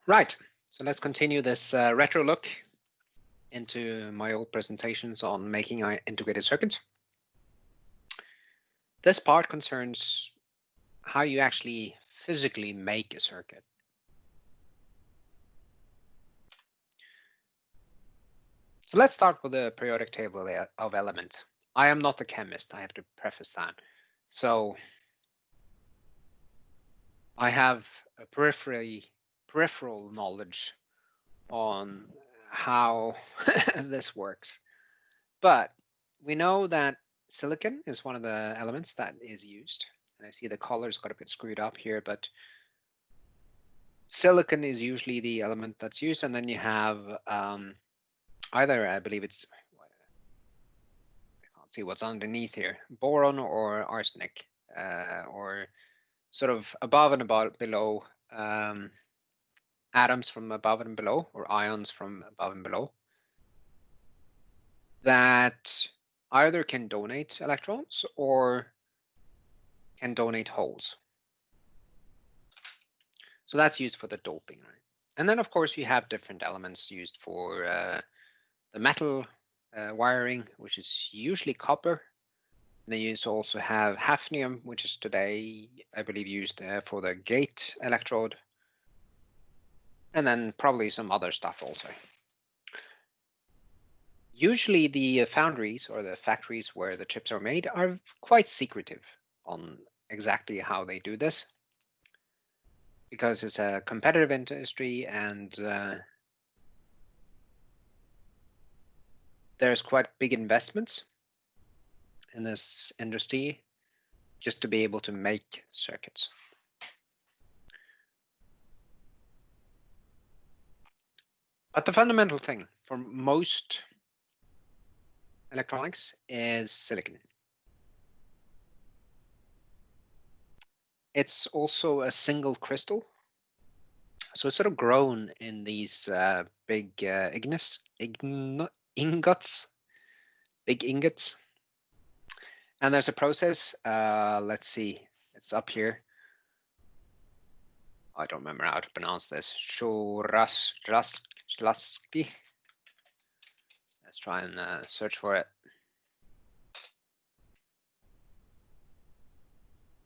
Right, so let's continue this retro look into my old presentations on making integrated circuits. This part concerns how you actually physically make a circuit. So let's start with the periodic table of elements. I am not a chemist, I have to preface that. So I have a peripheral knowledge on how this works. But we know that silicon is one of the elements that is used. And I see the colors got a bit screwed up here, but silicon is usually the element that's used. And then you have either, I believe it's, I can't see what's underneath here, boron or arsenic, or sort of above and below, atoms from above and below, or ions from above and below, that either can donate electrons or can donate holes. So that's used for the doping, right? And then, of course, you have different elements used for the metal wiring, which is usually copper. And then you also have hafnium, which is today, I believe, used for the gate electrode. And then probably some other stuff also. Usually the foundries or the factories where the chips are made are quite secretive on exactly how they do this, because it's a competitive industry and there's quite big investments in this industry just to be able to make circuits. But the fundamental thing for most electronics is silicon. It's also a single crystal. So it's sort of grown in these big ingots, big ingots. And there's a process, let's see, it's up here. I don't remember how to pronounce this. Shorasky. Let's try and search for it.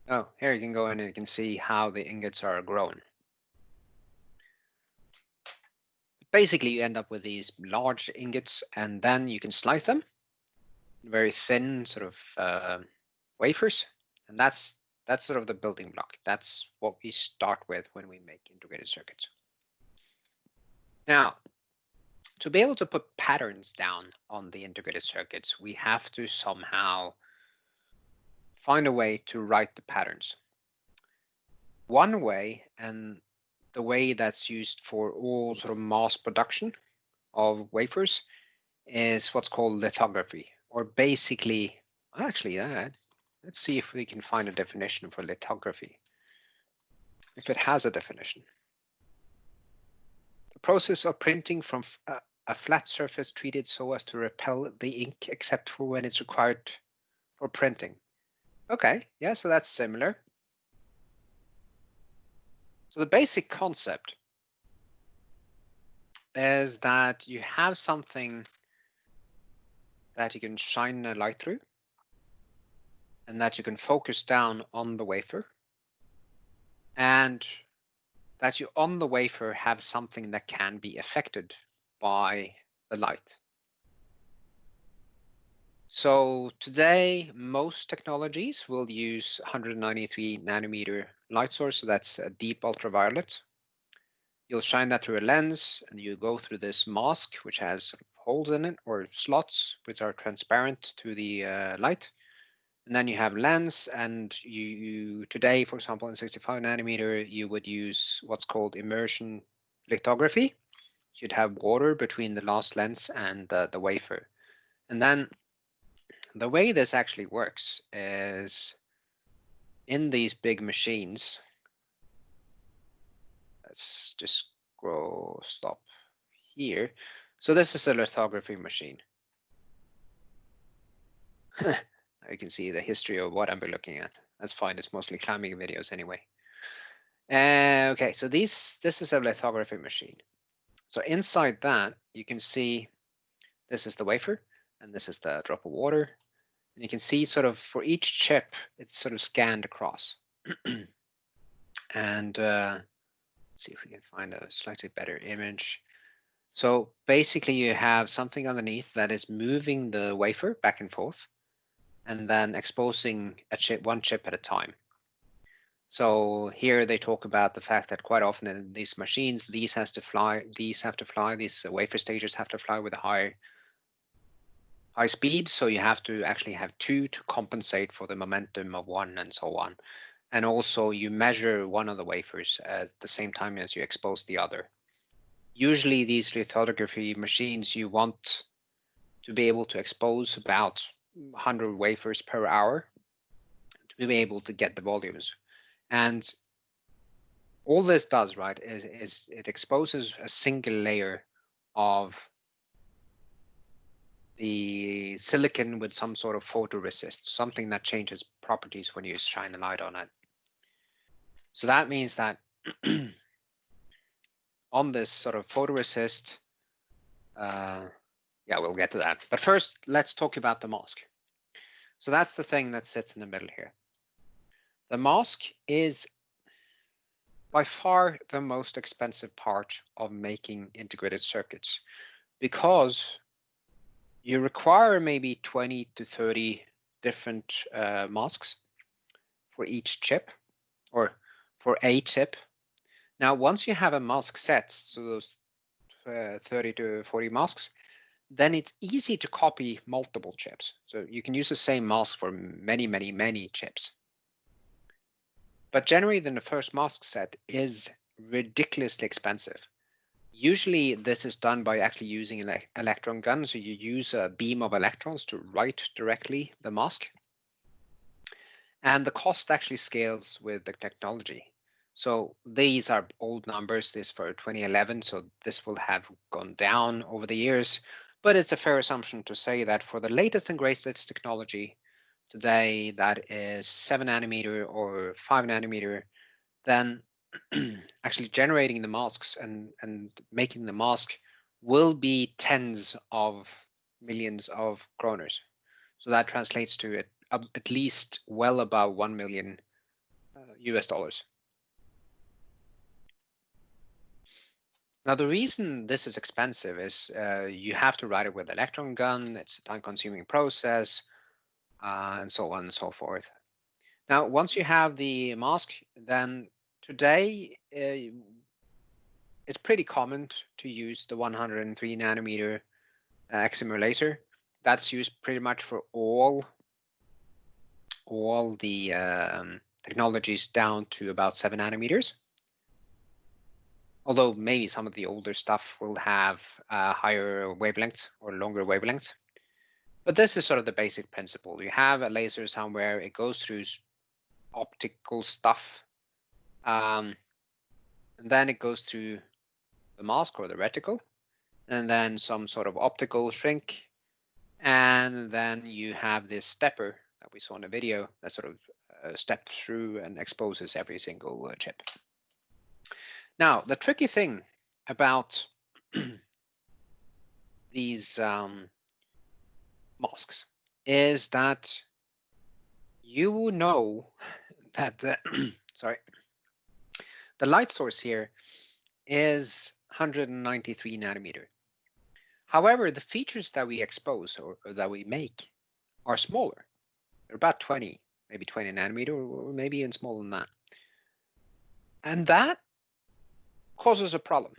Oh, here you can go in and you can see how the ingots are grown. Basically, you end up with these large ingots, and then you can slice them, very thin sort of wafers, and that's sort of the building block. That's what we start with when we make integrated circuits. Now, to be able to put patterns down on the integrated circuits, we have to somehow find a way to write the patterns. One way, and the way that's used for all sort of mass production of wafers, is what's called lithography, or basically, actually, let's see if we can find a definition for lithography, if it has a definition. The process of printing from a flat surface treated so as to repel the ink except for when it's required for printing. Okay, yeah, so that's similar. So the basic concept is that you have something that you can shine a light through and that you can focus down on the wafer, and that you on the wafer have something that can be affected by the light. So today, most technologies will use 193 nanometer light source, so that's a deep ultraviolet. You'll shine that through a lens, and you go through this mask, which has holes in it, or slots, which are transparent to the light. And then you have lens, and you today, for example, in 65 nanometer, you would use what's called immersion lithography. You'd have water between the last lens and the wafer. And then the way this actually works is in these big machines. Let's just stop here. So this is a lithography machine. You can see the history of what I'm looking at. That's fine, it's mostly climbing videos anyway. Okay, so this is a lithography machine. So inside that, you can see this is the wafer, and this is the drop of water. And you can see sort of for each chip, it's sort of scanned across. And let's see if we can find a slightly better image. So basically you have something underneath that is moving the wafer back and forth, and then exposing a chip, one chip at a time. So here they talk about the fact that quite often in these machines, these have to fly, these wafer stages have to fly with a high speed. So you have to actually have two to compensate for the momentum of one and so on. And also you measure one of the wafers at the same time as you expose the other. Usually these lithography machines, you want to be able to expose about 100 wafers per hour to be able to get the volumes. And all this does, right, is it exposes a single layer of the silicon with some sort of photoresist, something that changes properties when you shine the light on it. So that means that on this sort of photoresist, yeah, we'll get to that. But first, let's talk about the mask. So that's the thing that sits in the middle here. The mask is by far the most expensive part of making integrated circuits, because you require maybe 20 to 30 different masks for each chip, or for a chip. Now, once you have a mask set, so those 30 to 40 masks, then it's easy to copy multiple chips. So you can use the same mask for many, many, many chips. But generating the first mask set is ridiculously expensive. Usually this is done by actually using an electron gun. So you use a beam of electrons to write directly the mask. And the cost actually scales with the technology. So these are old numbers, this for 2011, so this will have gone down over the years. But it's a fair assumption to say that for the latest and greatest technology today, that is 7 nanometer or 5 nanometer, then actually generating the masks and making the mask will be tens of millions of kroners. So that translates to at least well above 1 million US dollars. Now, the reason this is expensive is you have to write it with electron gun, it's a time-consuming process, and so on and so forth. Now, once you have the mask, then today it's pretty common to use the 103 nanometer excimer laser. That's used pretty much for all the technologies down to about 7 nanometers. Although maybe some of the older stuff will have higher wavelengths or longer wavelengths. But this is sort of the basic principle. You have a laser somewhere, it goes through optical stuff, and then it goes through the mask or the reticle, and then some sort of optical shrink, and then you have this stepper that we saw in the video that sort of steps through and exposes every single chip. Now, the tricky thing about these masks is that you know that the sorry, the light source here is 193 nanometer. However, the features that we expose or that we make are smaller. They're about 20, maybe 20 nanometer, or maybe even smaller than that. And that causes a problem,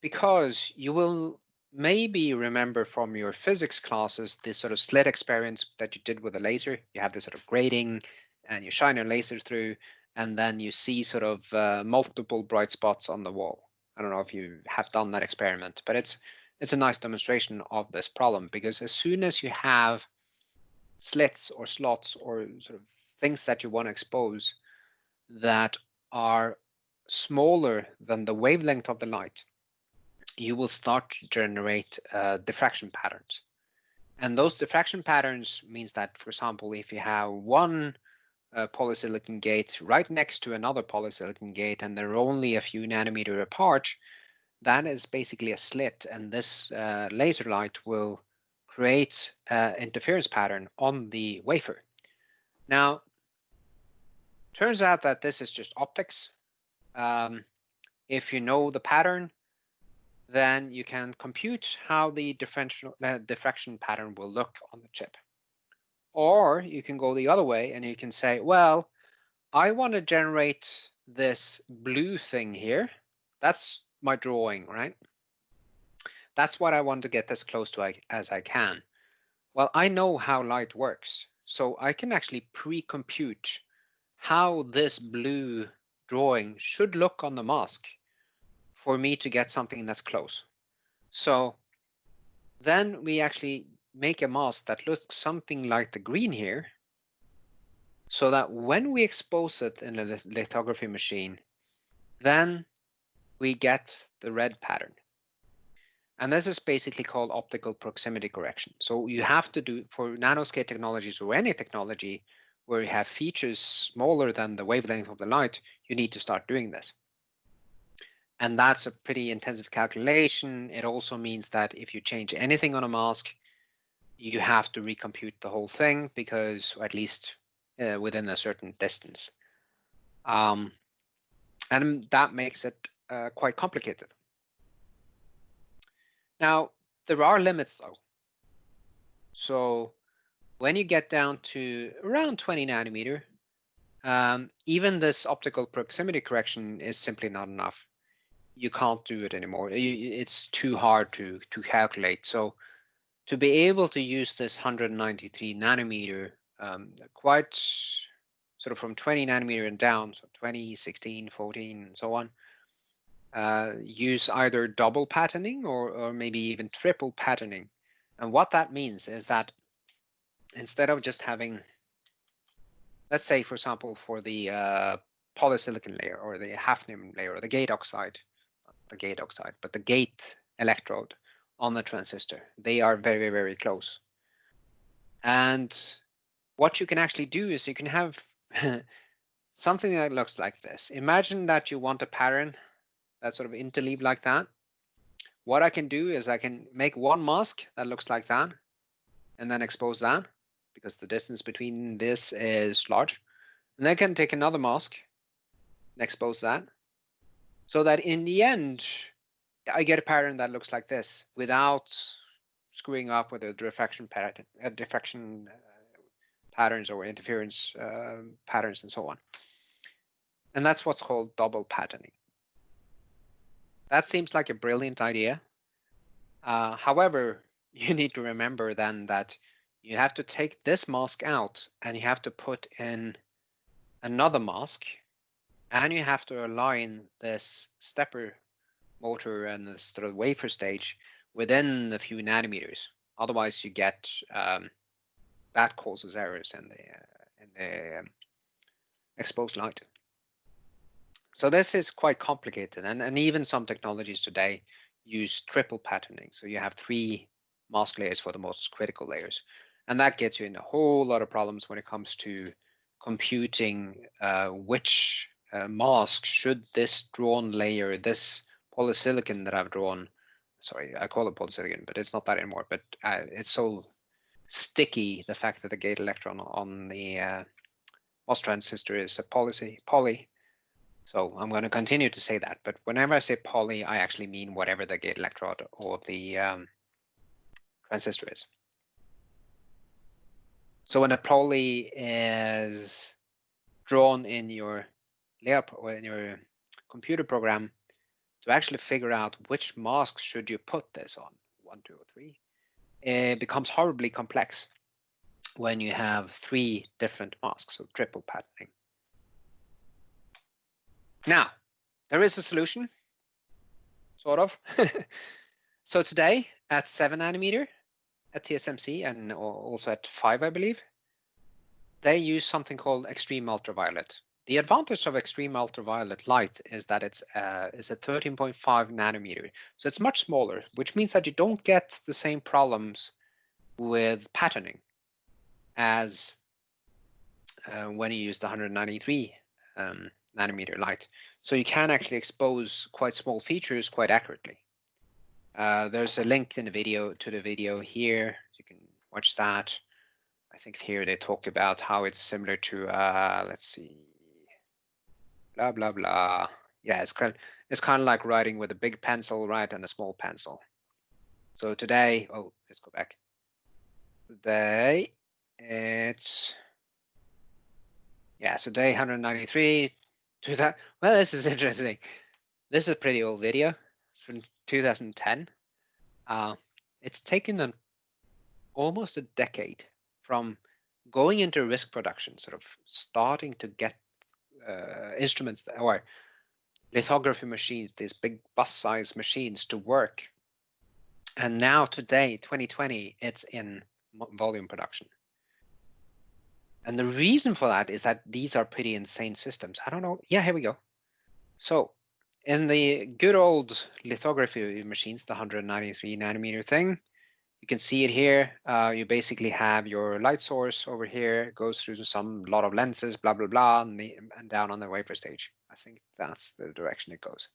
because you will maybe remember from your physics classes this sort of slit experience that you did with a laser. You have this sort of grating and you shine your laser through, and then you see sort of multiple bright spots on the wall. I don't know if you have done that experiment, but it's a nice demonstration of this problem, because as soon as you have slits or slots or sort of things that you want to expose that are smaller than the wavelength of the light, you will start to generate diffraction patterns. And those diffraction patterns means that, for example, if you have one polysilicon gate right next to another polysilicon gate, and they're only a few nanometer apart, that is basically a slit, and this laser light will create an interference pattern on the wafer. Now, turns out that this is just optics. If you know the pattern, then you can compute how the diffraction pattern will look on the chip. Or you can go the other way and you can say, well, I want to generate this blue thing here. That's my drawing, right? That's what I want to get as close to as I can. Well, I know how light works, so I can actually pre-compute how this blue drawing should look on the mask for me to get something that's close. So then we actually make a mask that looks something like the green here, so that when we expose it in a lithography machine, then we get the red pattern. And this is basically called optical proximity correction. So you have to do, for nanoscale technologies or any technology where you have features smaller than the wavelength of the light, you need to start doing this. And that's a pretty intensive calculation. It also means that if you change anything on a mask, you have to recompute the whole thing, because at least within a certain distance. And that makes it quite complicated. Now, there are limits though. So when you get down to around 20 nanometer, even this optical proximity correction is simply not enough. You can't do it anymore. It's too hard to calculate. So to be able to use this 193 nanometer, quite sort of from 20 nanometer and down, so 20, 16, 14, and so on, use either double patterning or maybe even triple patterning. And what that means is that instead of just having, let's say, for example, for the polysilicon layer or the hafnium layer or the gate oxide, not the gate oxide, but the gate electrode on the transistor, they are very, very close. And what you can actually do is you can have something that looks like this. Imagine that you want a pattern that's sort of interleaved like that. What I can do is I can make one mask that looks like that and then expose that, because the distance between this is large. And then I can take another mask and expose that, so that in the end, I get a pattern that looks like this without screwing up with the diffraction patterns or interference patterns and so on. And that's what's called double patterning. That seems like a brilliant idea. However, you need to remember then that you have to take this mask out and you have to put in another mask, and you have to align this stepper motor and this sort of wafer stage within a few nanometers. Otherwise, you get that causes errors in the exposed light. So this is quite complicated, and even some technologies today use triple patterning. So you have 3 mask layers for the most critical layers, and that gets you in a whole lot of problems when it comes to computing which mask should this drawn layer, this polysilicon that I've drawn, sorry, I call it polysilicon, but it's not that anymore, but it's so sticky, the fact that the gate electron on the MOS transistor is a poly. So I'm going to continue to say that, but whenever I say poly, I actually mean whatever the gate electrode or the transistor is. So when a poly is drawn in your layout or in your computer program, to actually figure out which masks should you put this on, 1, 2, or 3, it becomes horribly complex when you have 3 different masks, so triple patterning. Now, there is a solution, sort of. So today at 7 nanometer at TSMC and also at 5, I believe, they use something called extreme ultraviolet. The advantage of extreme ultraviolet light is that it's a 13.5 nanometer. So it's much smaller, which means that you don't get the same problems with patterning as when you use the 193 nanometer light. So you can actually expose quite small features quite accurately. There's a link in the video to the video here. You can watch that. I think here they talk about how it's similar to, let's see, blah, blah, blah. Yeah, it's kind of like writing with a big pencil, right, and a small pencil. So today, oh, let's go back. Today, it's, yeah, so day 193 to that. Well, this is interesting. This is a pretty old video. It's from 2010. It's taken them almost a decade from going into risk production, sort of starting to get instruments or lithography machines, these big bus-sized machines to work. And now today, 2020, it's in volume production. And the reason for that is that these are pretty insane systems. I don't know. Yeah, here we go. So in the good old lithography machines, the 193 nanometer thing, you can see it here. You basically have your light source over here, it goes through some lot of lenses, blah, blah, blah, and down on the wafer stage. I think that's the direction it goes.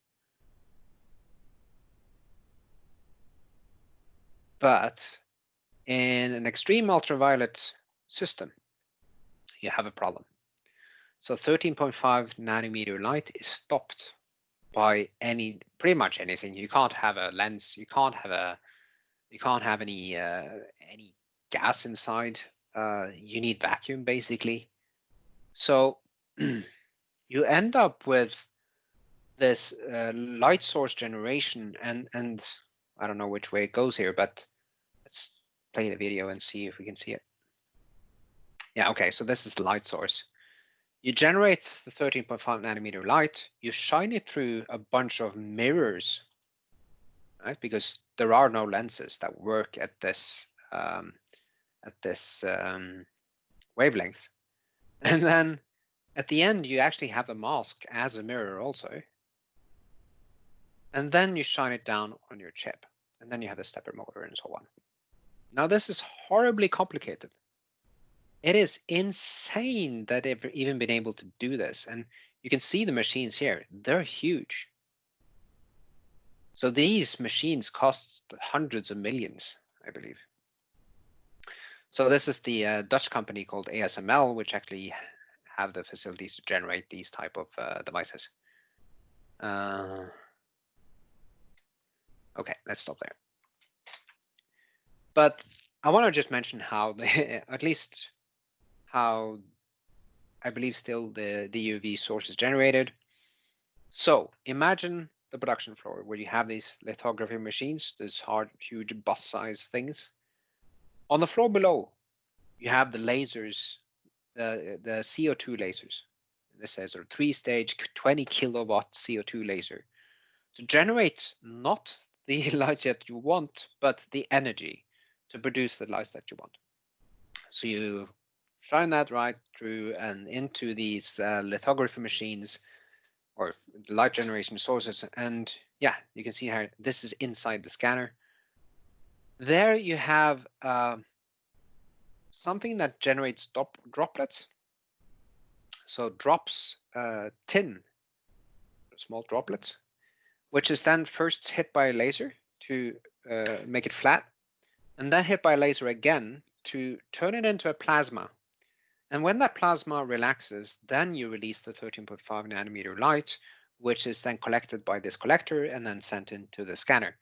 But in an extreme ultraviolet system, you have a problem. So 13.5 nanometer light is stopped by pretty much anything. You can't have a lens. You can't have any gas inside. You need vacuum basically. So you end up with this light source generation, and I don't know which way it goes here, but let's play the video and see if we can see it. Yeah, okay, so this is the light source. You generate the 13.5 nanometer light, you shine it through a bunch of mirrors, right? Because there are no lenses that work at this wavelength. And then at the end, you actually have a mask as a mirror also. And then you shine it down on your chip. And then you have the stepper motor and so on. Now, this is horribly complicated. It is insane that they've even been able to do this. And you can see the machines here. They're huge. So these machines cost hundreds of millions, I believe. So this is the Dutch company called ASML, which actually have the facilities to generate these type of devices. Okay, let's stop there. But I want to just mention how they, at least how I believe still the UV source is generated. So imagine the production floor where you have these lithography machines, these hard, huge bus-sized things. On the floor below, you have the lasers, the CO2 lasers. This is a 3-stage 20 kilowatt CO2 laser to generate not the light that you want, but the energy to produce the lights that you want. So you shine that right through and into these lithography machines or light generation sources. And yeah, you can see how this is inside the scanner. There you have something that generates droplets. So drops tin, small droplets, which is then first hit by a laser to make it flat, and then hit by a laser again to turn it into a plasma. And when that plasma relaxes, then you release the 13.5 nanometer light, which is then collected by this collector and then sent into the scanner.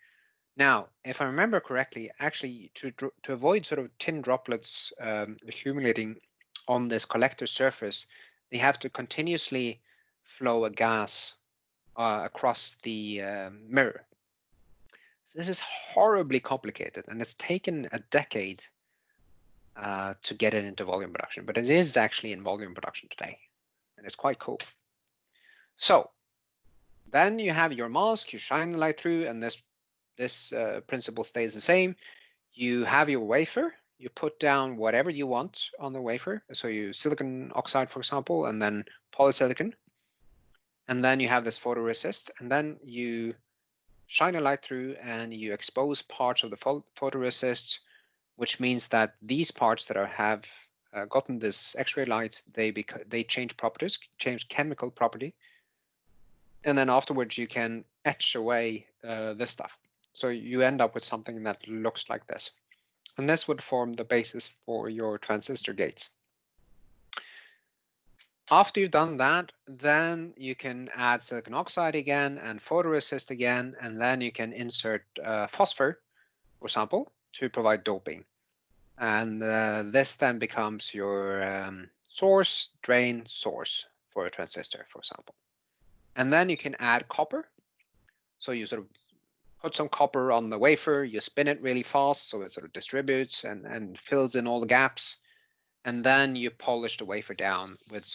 Now, if I remember correctly, actually to avoid sort of tin droplets accumulating on this collector surface, they have to continuously flow a gas across the mirror. So this is horribly complicated, and it's taken a decade to get it into volume production, but it is actually in volume production today, and it's quite cool. So then you have your mask, you shine the light through, and this principle stays the same. You have your wafer, you put down whatever you want on the wafer. So you silicon oxide, for example, and then polysilicon. And then you have this photoresist, and then you shine a light through and you expose parts of the photoresist, which means that these parts that have gotten this X-ray light, they change properties, change chemical property, and then afterwards you can etch away this stuff. So you end up with something that looks like this. And this would form the basis for your transistor gates. After you've done that, then you can add silicon oxide again and photoresist again, and then you can insert phosphor, for example, to provide doping. And this then becomes your source, drain, source for a transistor, for example. And then you can add copper. So you sort of put some copper on the wafer, you spin it really fast so it sort of distributes and fills in all the gaps. And then you polish the wafer down with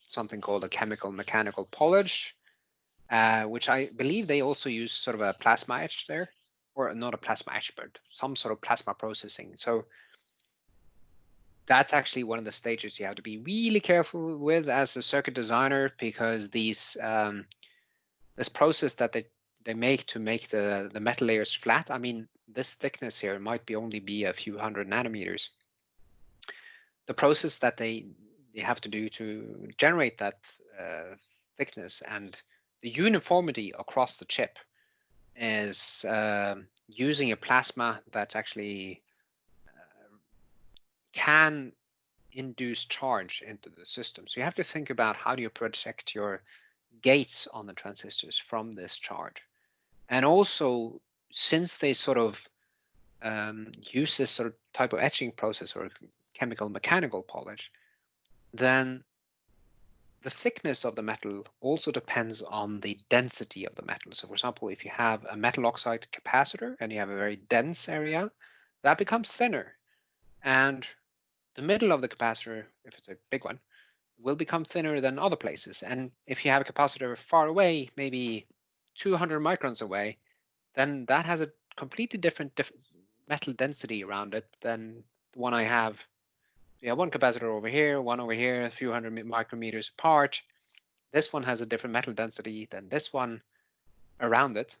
something called a chemical mechanical polish, which I believe they also use sort of a plasma etch there, or not a plasma etch, but some sort of plasma processing. So that's actually one of the stages you have to be really careful with as a circuit designer, because these this process that they make to make the metal layers flat, I mean, this thickness here might only be a few hundred nanometers. The process that they have to do to generate that thickness and the uniformity across the chip is using a plasma that actually can induce charge into the system. So you have to think about how do you protect your gates on the transistors from this charge. And also, since they sort of use this sort of type of etching process or chemical mechanical polish, then the thickness of the metal also depends on the density of the metal. So for example, if you have a metal oxide capacitor and you have a very dense area, that becomes thinner. And the middle of the capacitor, if it's a big one, will become thinner than other places. And if you have a capacitor far away, maybe 200 microns away, then that has a completely different metal density around it than the one I have. You have one capacitor over here, one over here, a few hundred micrometers apart. This one has a different metal density than this one around it.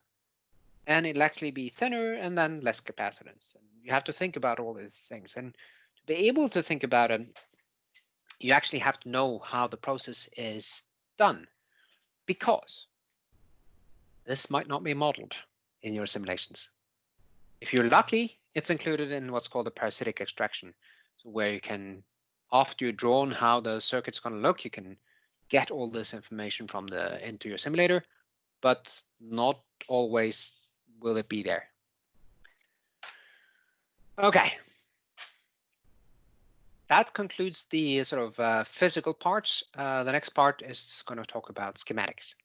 And it'll actually be thinner and then less capacitance. And you have to think about all these things. And to be able to think about it, you actually have to know how the process is done, because this might not be modeled in your simulations. If you're lucky, it's included in what's called a parasitic extraction. So where you can, after you've drawn how the circuit's going to look, you can get all this information from into your simulator, but not always will it be there. Okay. That concludes the sort of physical parts. The next part is going to talk about schematics.